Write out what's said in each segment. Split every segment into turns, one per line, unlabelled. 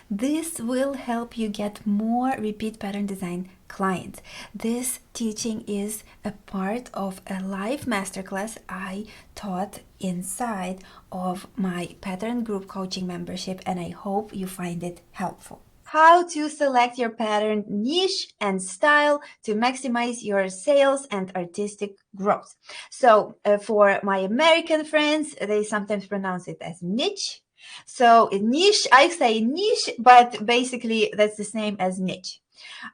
This will help you get more repeat pattern design clients. This teaching is a part of a live masterclass I taught inside of my pattern group coaching membership, and I hope you find it helpful. How to select your pattern niche and style to maximize your sales and artistic growth. So for my American friends, they sometimes pronounce it as niche. So niche, I say niche, but basically that's the same as niche.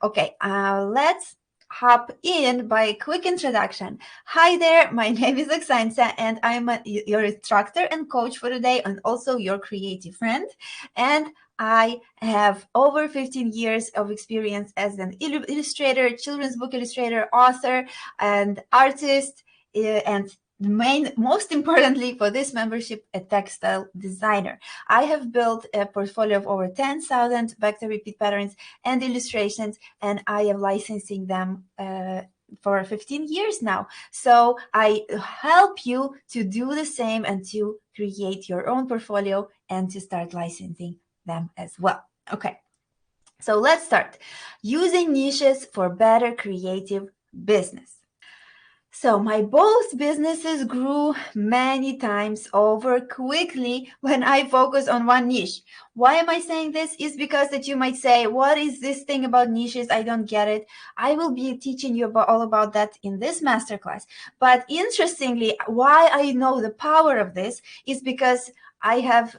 Okay, let's hop in by a quick introduction. Hi there, my name is Oksancia, and I'm your instructor and coach for today, and also your creative friend. And I have over 15 years of experience as an illustrator, children's book illustrator, author, and artist, and most importantly for this membership, a textile designer. I have built a portfolio of over 10,000 vector repeat patterns and illustrations, and I am licensing them for 15 years now. So I help you to do the same and to create your own portfolio and to start licensing them as well. Okay, so let's start. Using niches for better creative business. So my both businesses grew many times over quickly when I focus on one niche. Why am I saying this? Is because that you might say, what is this thing about niches? I don't get it. I will be teaching you all about that in this masterclass. But interestingly, why I know the power of this is because I have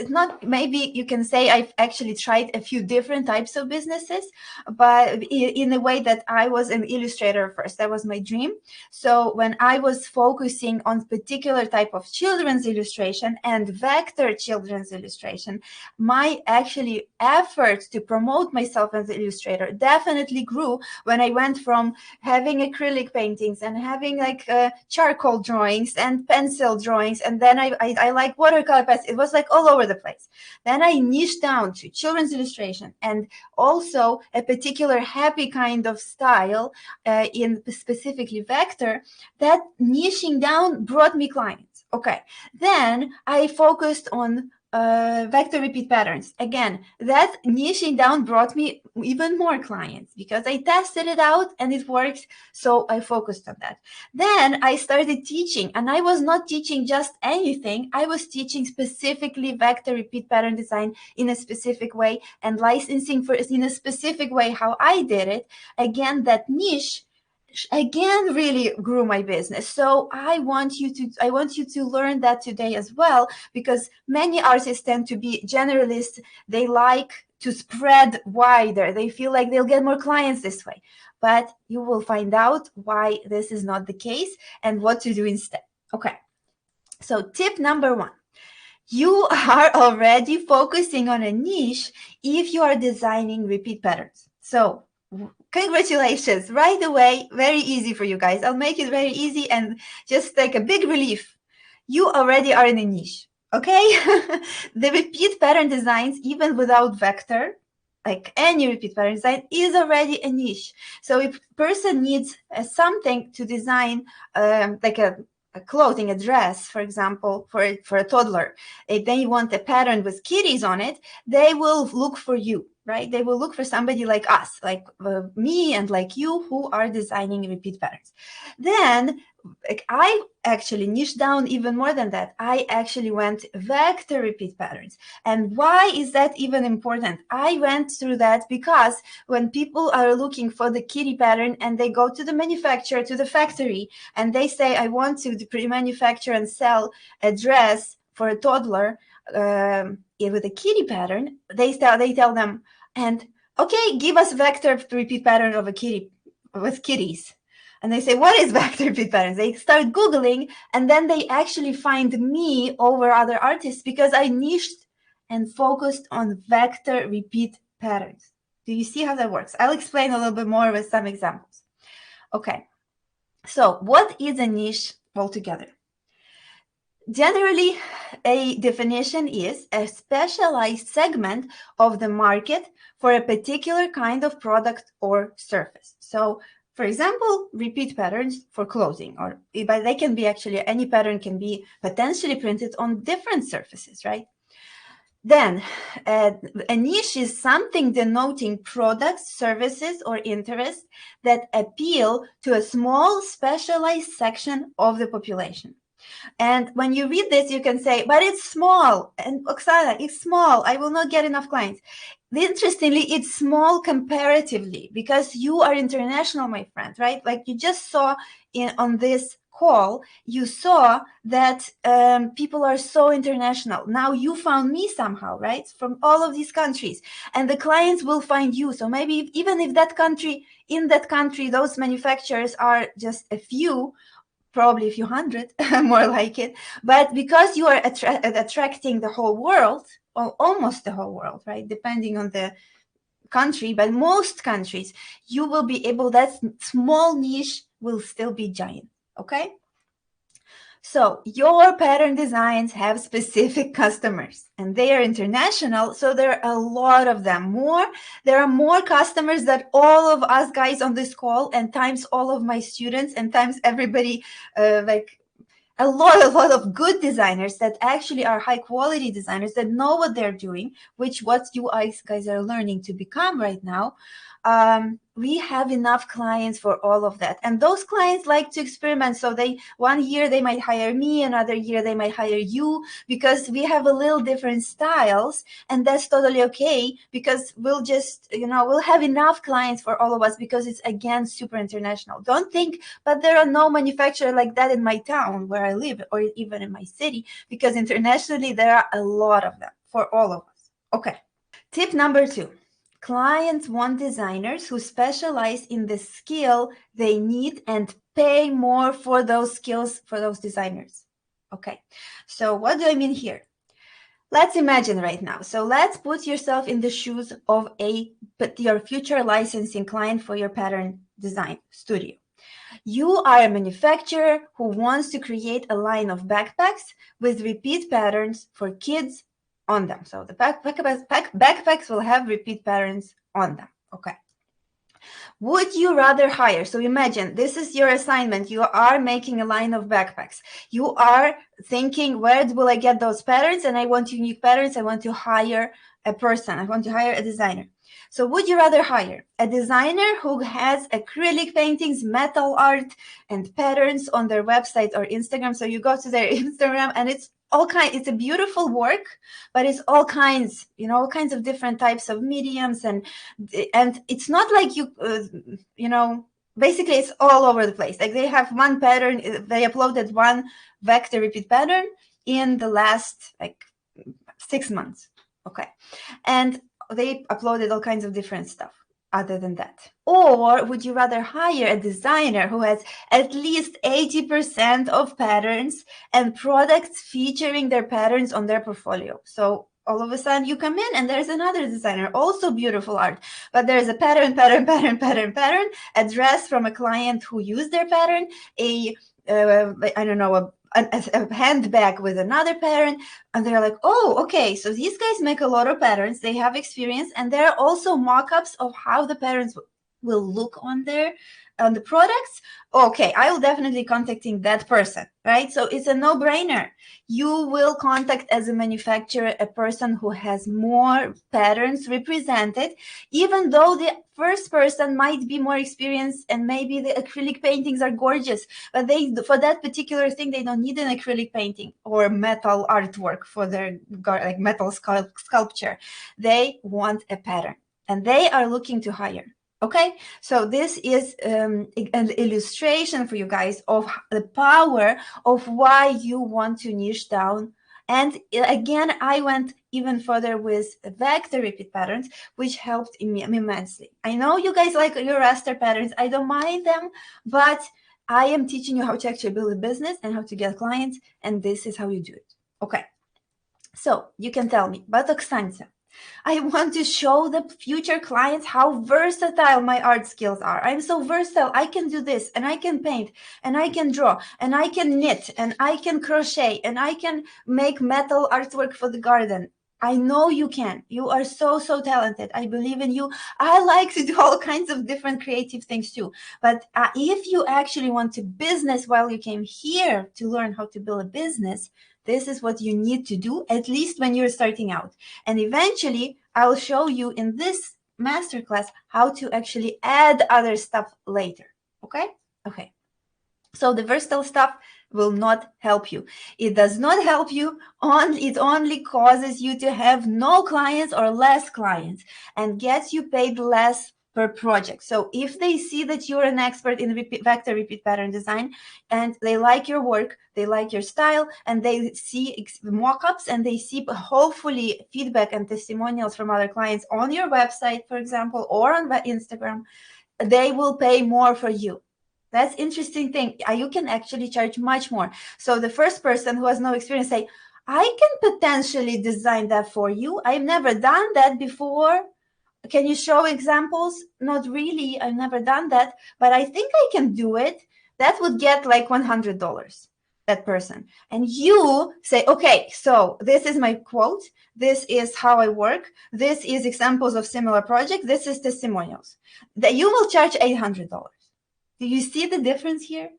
not, maybe you can say I've actually tried a few different types of businesses, but in a way that I was an illustrator first. That was my dream. So when I was focusing on particular type of children's illustration and vector children's illustration, my actually effort to promote myself as an illustrator definitely grew when I went from having acrylic paintings and having like charcoal drawings and pencil drawings, and then I like watercolor pens. It was like all over the place. Then I niched down to children's illustration and also a particular happy kind of style in specifically vector. That niching down brought me clients. Okay, then I focused on vector repeat patterns. Again, that niching down brought me even more clients because I tested it out and it works. So I focused on that. Then I started teaching, and I was not teaching just anything. I was teaching specifically vector repeat pattern design in a specific way and licensing for in a specific way how I did it. Again, that niche again really grew my business. So I want you to learn that today as well, because many artists tend to be generalists. They like to spread wider. They feel like they'll get more clients this way, but you will find out why this is not the case and what to do instead. Okay, so tip number one: you are already focusing on a niche if you are designing repeat patterns. So congratulations, right away. Very easy for you guys. I'll make it very easy and just like a big relief. You already are in a niche, okay? The repeat pattern designs, even without vector, like any repeat pattern design, is already a niche. So if a person needs something to design, like a clothing, a dress, for example, for a toddler, if they want a pattern with kitties on it, they will look for you, right? They will look for somebody like us, like me and like you, who are designing repeat patterns. Then I actually niched down even more than that. I actually went vector repeat patterns. And why is that even important? I went through that because when people are looking for the kitty pattern and they go to the manufacturer, to the factory, and they say, I want to pre-manufacture and sell a dress for a toddler with a kitty pattern, they tell them, and okay, give us vector repeat pattern of a kitty with kitties. And they say, what is vector repeat patterns? They start Googling, and then they actually find me over other artists because I niched and focused on vector repeat patterns. Do you see how that works? I'll explain a little bit more with some examples. Okay, so what is a niche altogether? Generally, a definition is a specialized segment of the market for a particular kind of product or service. So, for example, repeat patterns for clothing, but they can be actually, any pattern can be potentially printed on different surfaces, right? Then, a niche is something denoting products, services, or interests that appeal to a small, specialized section of the population. And when you read this, you can say, but it's small. And Oksana, it's small. I will not get enough clients. Interestingly, it's small comparatively because you are international, my friend, right? Like you just saw on this call, you saw that people are so international. Now you found me somehow, right? From all of these countries, and the clients will find you. So maybe even if in that country, those manufacturers are just a few, probably a few hundred, more like it. But because you are attracting the whole world, or almost the whole world, right? Depending on the country, but most countries, you will be able, that small niche will still be giant, okay? So your pattern designs have specific customers and they are international. So there are a lot of them. There are more customers than all of us guys on this call, and times all of my students, and times everybody, like a lot of good designers that actually are high quality designers that know what they're doing, what you guys are learning to become right now. We have enough clients for all of that, and those clients like to experiment. So one year they might hire me, another year they might hire you, because we have a little different styles, and that's totally okay, because we'll have enough clients for all of us, because it's, again, super international. Don't think, but there are no manufacturer like that in my town where I live, or even in my city, because internationally there are a lot of them for all of us. Okay. Tip number 2. Clients want designers who specialize in the skill they need and pay more for those skills for those designers. Okay, so what do I mean here? Let's imagine right now. So let's put yourself in the shoes of your future licensing client for your pattern design studio. You are a manufacturer who wants to create a line of backpacks with repeat patterns for kids on them. So the backpacks will have repeat patterns on them. Okay. Would you rather hire? So imagine this is your assignment. You are making a line of backpacks. You are thinking, where will I get those patterns? And I want unique patterns. I want to hire a person. I want to hire a designer. So would you rather hire a designer who has acrylic paintings, metal art, and patterns on their website or Instagram? So you go to their Instagram and it's a beautiful work, but it's all kinds of different types of mediums, and it's not like basically it's all over the place. Like they have one pattern, they uploaded one vector repeat pattern in the last 6 months. Okay. And they uploaded all kinds of different stuff other than that. Or would you rather hire a designer who has at least 80% of patterns and products featuring their patterns on their portfolio? So all of a sudden you come in and there's another designer, also beautiful art, but there's a pattern, a dress from a client who used their pattern, a handbag with another pattern, and they're like, oh, okay, so these guys make a lot of patterns, they have experience, and there are also mock-ups of how the patterns will look on the products. Okay, I will definitely contacting that person, right? So it's a no-brainer. You will contact, as a manufacturer, a person who has more patterns represented, even though the first person might be more experienced and maybe the acrylic paintings are gorgeous, but for that particular thing they don't need an acrylic painting or metal artwork for their metal sculpture. They want a pattern and they are looking to hire. Okay, so this is an illustration for you guys of the power of why you want to niche down. And again, I went even further with vector repeat patterns, which helped me immensely. I know you guys like your raster patterns. I don't mind them, but I am teaching you how to actually build a business and how to get clients, and this is how you do it. Okay, so you can tell me, but Oksancia, I want to show the future clients how versatile my art skills are. I'm so versatile. I can do this, and I can paint, and I can draw, and I can knit, and I can crochet, and I can make metal artwork for the garden. I know you can. You are so talented. I believe in you. I like to do all kinds of different creative things too. But if you actually want to business while you came here to learn how to build a business, This is what you need to do, at least when you're starting out. And eventually, I'll show you in this masterclass how to actually add other stuff later. Okay? Okay. So the versatile stuff will not help you. It does not help you. It only causes you to have no clients or less clients and gets you paid less per project. So if they see that you're an expert in vector repeat pattern design and they like your work, they like your style, and they see mock-ups and they see hopefully feedback and testimonials from other clients on your website, for example, or on Instagram, they will pay more for you. That's interesting thing. You can actually charge much more. So the first person who has no experience say, I can potentially design that for you. I've never done that before. Can you show examples? Not really. I've never done that, but I think I can do it. That would get like $100, that person. And you say, okay, so this is my quote. This is how I work. This is examples of similar projects. This is testimonials. That you will charge $800. Do you see the difference here?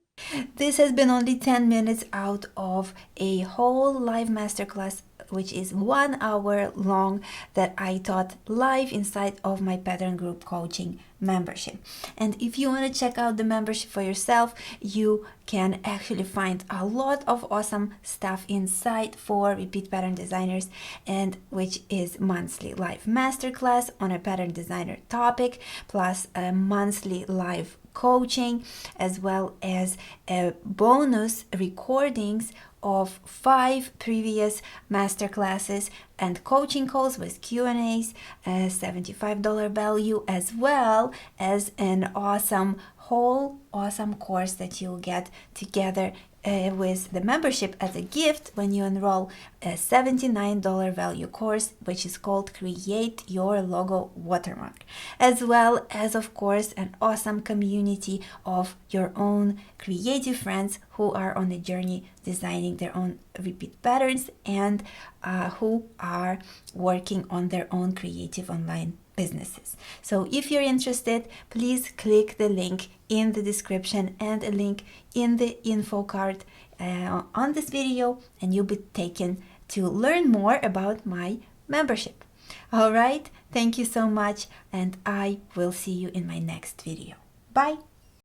This has been only 10 minutes out of a whole live masterclass, which is 1 hour long, that I taught live inside of my pattern group coaching membership. And if you want to check out the membership for yourself, you can actually find a lot of awesome stuff inside for repeat pattern designers, and which is monthly live masterclass on a pattern designer topic, plus a monthly live coaching, as well as bonus recordings of 5 previous masterclasses and coaching calls with Q&As, a $75 value, as well as an awesome course that you'll get together with the membership as a gift when you enroll, a $79 value course, which is called Create Your Logo Watermark, as well as, of course, an awesome community of your own creative friends who are on a journey designing their own repeat patterns and who are working on their own creative online businesses. So if you're interested, please click the link in the description and a link in the info card on this video, and you'll be taken to learn more about my membership. All right, thank you so much, and I will see you in my next video. Bye.